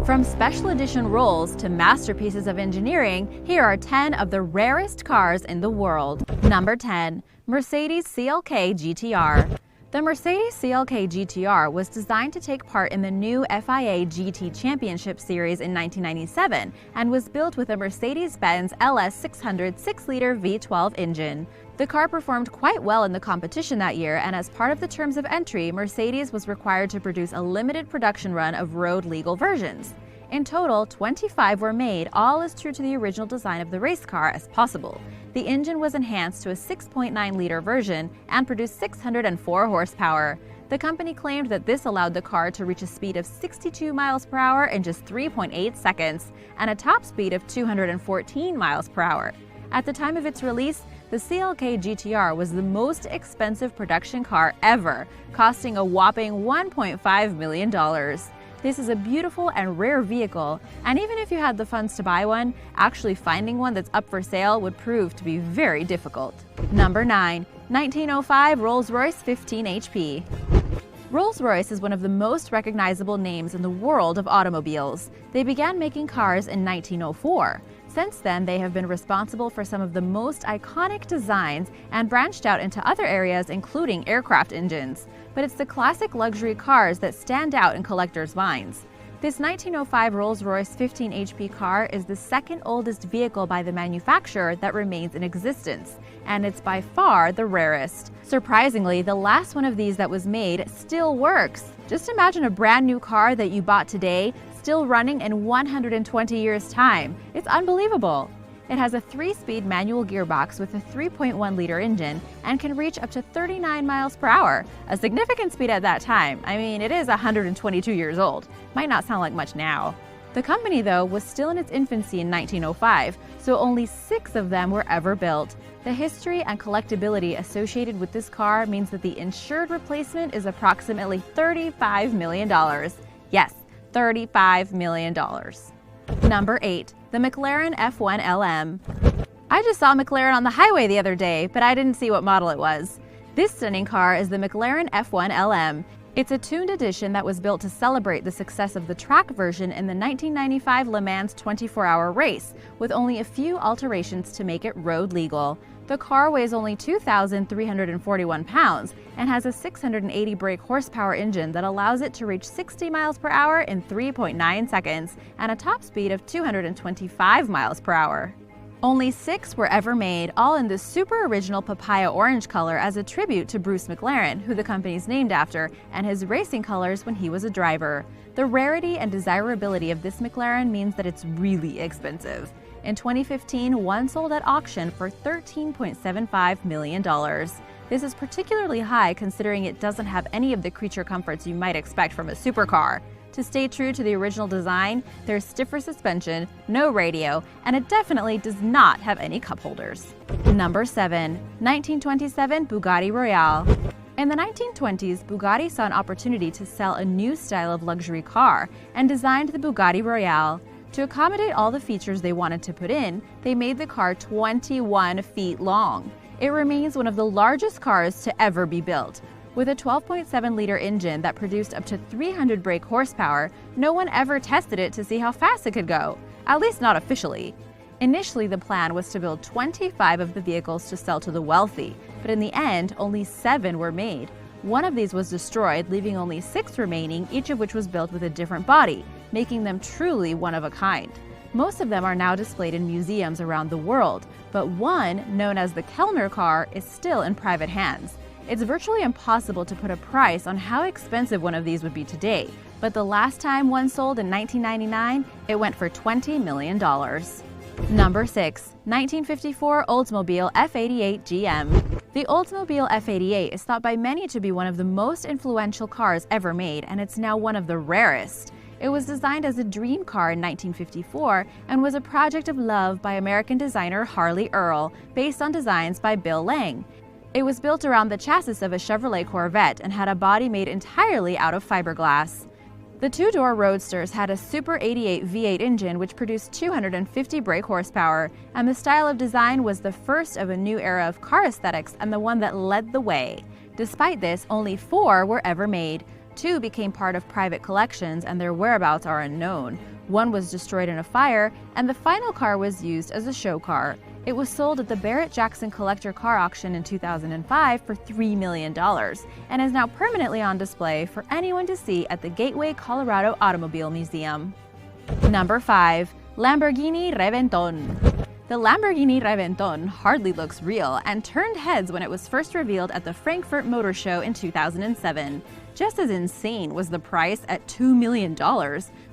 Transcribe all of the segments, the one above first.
From special edition Rolls to masterpieces of engineering, here are 10 of the rarest cars in the world. Number 10. Mercedes CLK-GTR. The Mercedes CLK-GTR was designed to take part in the new FIA GT Championship Series in 1997 and was built with a Mercedes-Benz LS600 6-liter V12 engine. The car performed quite well in the competition that year, and as part of the terms of entry, Mercedes was required to produce a limited production run of road-legal versions. In total, 25 were made, all as true to the original design of the race car as possible. The engine was enhanced to a 6.9-liter version and produced 604 horsepower. The company claimed that this allowed the car to reach a speed of 62 miles per hour in just 3.8 seconds and a top speed of 214 miles per hour. At the time of its release, the CLK GTR was the most expensive production car ever, costing a whopping $1.5 million. This is a beautiful and rare vehicle, and even if you had the funds to buy one, actually finding one that's up for sale would prove to be very difficult. Number 9. 1905 Rolls-Royce 15 HP. Rolls-Royce is one of the most recognizable names in the world of automobiles. They began making cars in 1904. Since then, they have been responsible for some of the most iconic designs and branched out into other areas, including aircraft engines. But it's the classic luxury cars that stand out in collectors' minds. This 1905 Rolls-Royce 15 HP car is the second oldest vehicle by the manufacturer that remains in existence, and it's by far the rarest. Surprisingly, the last one of these that was made still works. Just imagine a brand new car that you bought today still running in 120 years' time. It's unbelievable. It has a 3-speed manual gearbox with a 3.1-liter engine and can reach up to 39 miles per hour, a significant speed at that time. I mean, it is 122 years old. Might not sound like much now. The company, though, was still in its infancy in 1905, so only 6 of them were ever built. The history and collectability associated with this car means that the insured replacement is approximately $35 million. Yes, $35 million. Number 8. The McLaren F1 LM. I just saw McLaren on the highway the other day, but I didn't see what model it was. This stunning car is the McLaren F1 LM. It's a tuned edition that was built to celebrate the success of the track version in the 1995 Le Mans 24-hour race, with only a few alterations to make it road legal. The car weighs only 2,341 pounds and has a 680 brake horsepower engine that allows it to reach 60 miles per hour in 3.9 seconds and a top speed of 225 miles per hour. Only 6 were ever made, all in this super original papaya orange color as a tribute to Bruce McLaren, who the company's named after, and his racing colors when he was a driver. The rarity and desirability of this McLaren means that it's really expensive. In 2015, one sold at auction for $13.75 million. This is particularly high considering it doesn't have any of the creature comforts you might expect from a supercar. To stay true to the original design, there's stiffer suspension, no radio, and it definitely does not have any cup holders. Number 7. 1927 Bugatti Royale. In the 1920s, Bugatti saw an opportunity to sell a new style of luxury car and designed the Bugatti Royale. To accommodate all the features they wanted to put in, they made the car 21 feet long. It remains one of the largest cars to ever be built. With a 12.7-liter engine that produced up to 300 brake horsepower, no one ever tested it to see how fast it could go, at least not officially. Initially, the plan was to build 25 of the vehicles to sell to the wealthy, but in the end, only 7 were made. One of these was destroyed, leaving only 6 remaining, each of which was built with a different body, making them truly one of a kind. Most of them are now displayed in museums around the world, but one, known as the Kellner car, is still in private hands. It's virtually impossible to put a price on how expensive one of these would be today, but the last time one sold in 1999, it went for $20 million. Number 6. 1954 Oldsmobile F88 GM. The Oldsmobile F88 is thought by many to be one of the most influential cars ever made, and it's now one of the rarest. It was designed as a dream car in 1954 and was a project of love by American designer Harley Earl, based on designs by Bill Lang. It was built around the chassis of a Chevrolet Corvette and had a body made entirely out of fiberglass. The 2-door Roadsters had a Super 88 V8 engine which produced 250 brake horsepower, and the style of design was the first of a new era of car aesthetics and the one that led the way. Despite this, only 4 were ever made. 2 became part of private collections and their whereabouts are unknown. 1 was destroyed in a fire, and the final car was used as a show car. It was sold at the Barrett-Jackson Collector Car Auction in 2005 for $3 million and is now permanently on display for anyone to see at the Gateway, Colorado Automobile Museum. Number 5. Lamborghini Reventón. The Lamborghini Reventón hardly looks real and turned heads when it was first revealed at the Frankfurt Motor Show in 2007. Just as insane was the price at $2 million,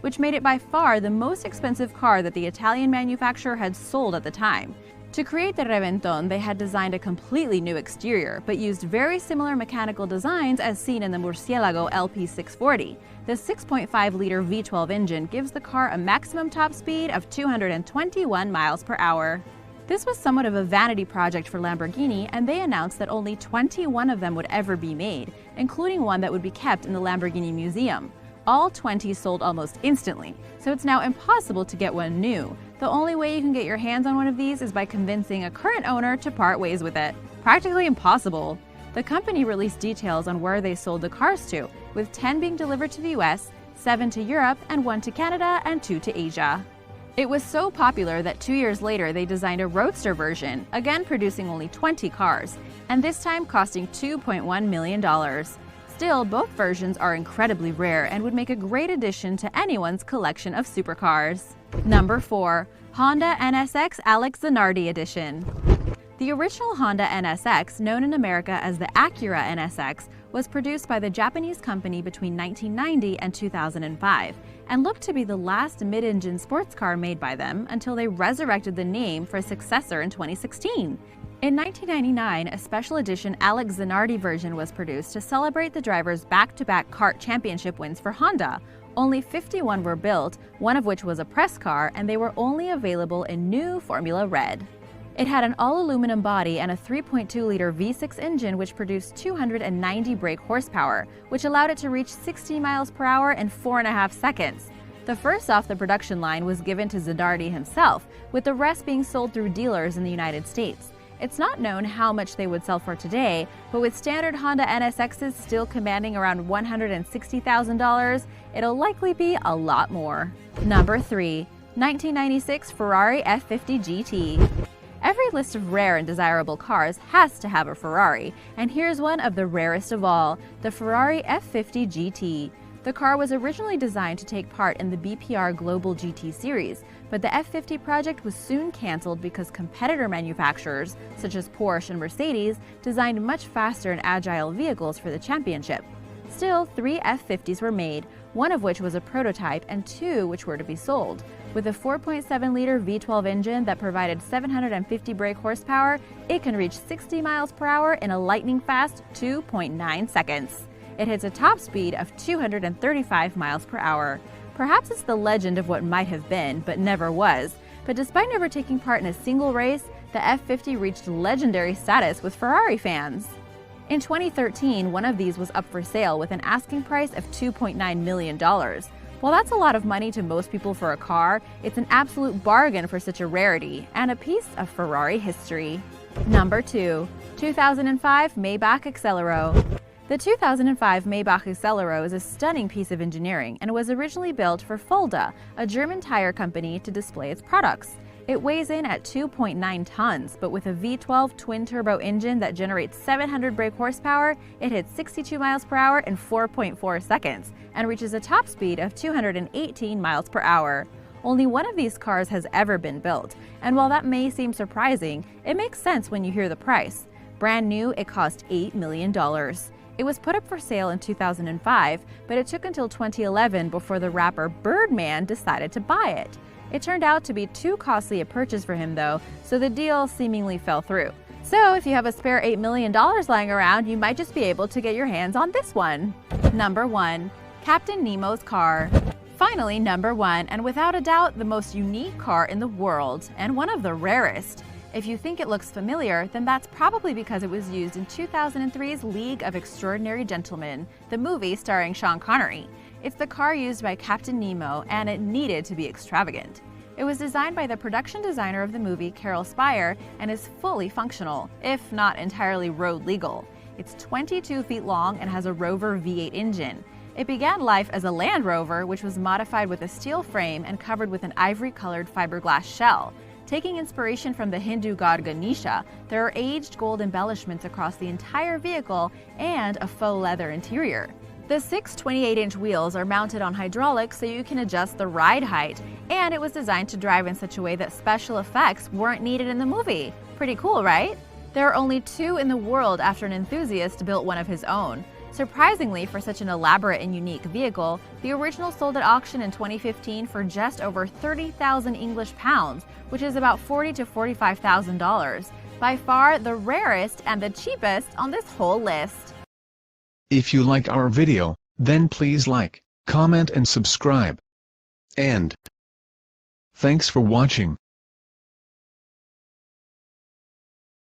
which made it by far the most expensive car that the Italian manufacturer had sold at the time. To create the Reventón, they had designed a completely new exterior, but used very similar mechanical designs as seen in the Murcielago LP640. The 6.5-liter V12 engine gives the car a maximum top speed of 221 miles per hour. This was somewhat of a vanity project for Lamborghini, and they announced that only 21 of them would ever be made, including one that would be kept in the Lamborghini Museum. All 20 sold almost instantly, so it's now impossible to get one new. The only way you can get your hands on one of these is by convincing a current owner to part ways with it. Practically impossible. The company released details on where they sold the cars to, with 10 being delivered to the US, 7 to Europe, and 1 to Canada, and 2 to Asia. It was so popular that 2 years later they designed a roadster version, again producing only 20 cars, and this time costing $2.1 million. Still, both versions are incredibly rare and would make a great addition to anyone's collection of supercars. Number 4. Honda NSX Alex Zanardi Edition. The original Honda NSX, known in America as the Acura NSX, was produced by the Japanese company between 1990 and 2005, and looked to be the last mid-engine sports car made by them until they resurrected the name for a successor in 2016. In 1999, a special edition Alex Zanardi version was produced to celebrate the driver's back-to-back kart championship wins for Honda. Only 51 were built, one of which was a press car, and they were only available in new Formula Red. It had an all-aluminum body and a 3.2-liter V6 engine which produced 290 brake horsepower, which allowed it to reach 60 miles per hour in 4.5 seconds. The first off the production line was given to Zanardi himself, with the rest being sold through dealers in the United States. It's not known how much they would sell for today, but with standard Honda NSXs still commanding around $160,000, it'll likely be a lot more. Number 3. 1996 Ferrari F50 GT. Every list of rare and desirable cars has to have a Ferrari, and here's one of the rarest of all, the Ferrari F50 GT. The car was originally designed to take part in the BPR Global GT series, but the F50 project was soon cancelled because competitor manufacturers, such as Porsche and Mercedes, designed much faster and agile vehicles for the championship. Still, 3 F50s were made, one of which was a prototype and 2 which were to be sold. With a 4.7-liter V12 engine that provided 750 brake horsepower, it can reach 60 miles per hour in a lightning-fast 2.9 seconds. It hits a top speed of 235 miles per hour. Perhaps it's the legend of what might have been, but never was. But despite never taking part in a single race, the F50 reached legendary status with Ferrari fans. In 2013, one of these was up for sale with an asking price of $2.9 million. While that's a lot of money to most people for a car, it's an absolute bargain for such a rarity and a piece of Ferrari history. Number 2. 2005 Maybach Accelero. The 2005 Maybach Accelero is a stunning piece of engineering and was originally built for Fulda, a German tire company, to display its products. It weighs in at 2.9 tons, but with a V12 twin-turbo engine that generates 700 brake horsepower, it hits 62 miles per hour in 4.4 seconds and reaches a top speed of 218 miles per hour. Only one of these cars has ever been built, and while that may seem surprising, it makes sense when you hear the price. Brand new, it cost $8 million. It was put up for sale in 2005, but it took until 2011 before the rapper Birdman decided to buy it. It turned out to be too costly a purchase for him though, so the deal seemingly fell through. So if you have a spare $8 million lying around, you might just be able to get your hands on this one. Number 1. Captain Nemo's car. Finally, number 1, and without a doubt the most unique car in the world, and one of the rarest. If you think it looks familiar, then that's probably because it was used in 2003's League of Extraordinary Gentlemen, the movie starring Sean Connery. It's the car used by Captain Nemo, and it needed to be extravagant. It was designed by the production designer of the movie, Carol Spire, and is fully functional, if not entirely road legal. It's 22 feet long and has a Rover V8 engine. It began life as a Land Rover, which was modified with a steel frame and covered with an ivory-colored fiberglass shell. Taking inspiration from the Hindu god Ganesha, there are aged gold embellishments across the entire vehicle and a faux leather interior. The 6 28-inch wheels are mounted on hydraulics so you can adjust the ride height, and it was designed to drive in such a way that special effects weren't needed in the movie. Pretty cool, right? There are only 2 in the world after an enthusiast built one of his own. Surprisingly, for such an elaborate and unique vehicle, the original sold at auction in 2015 for just over 30,000 English pounds, which is about $40,000 to $45,000. By far the rarest and the cheapest on this whole list. If you like our video, then please like, comment and subscribe. And thanks for watching.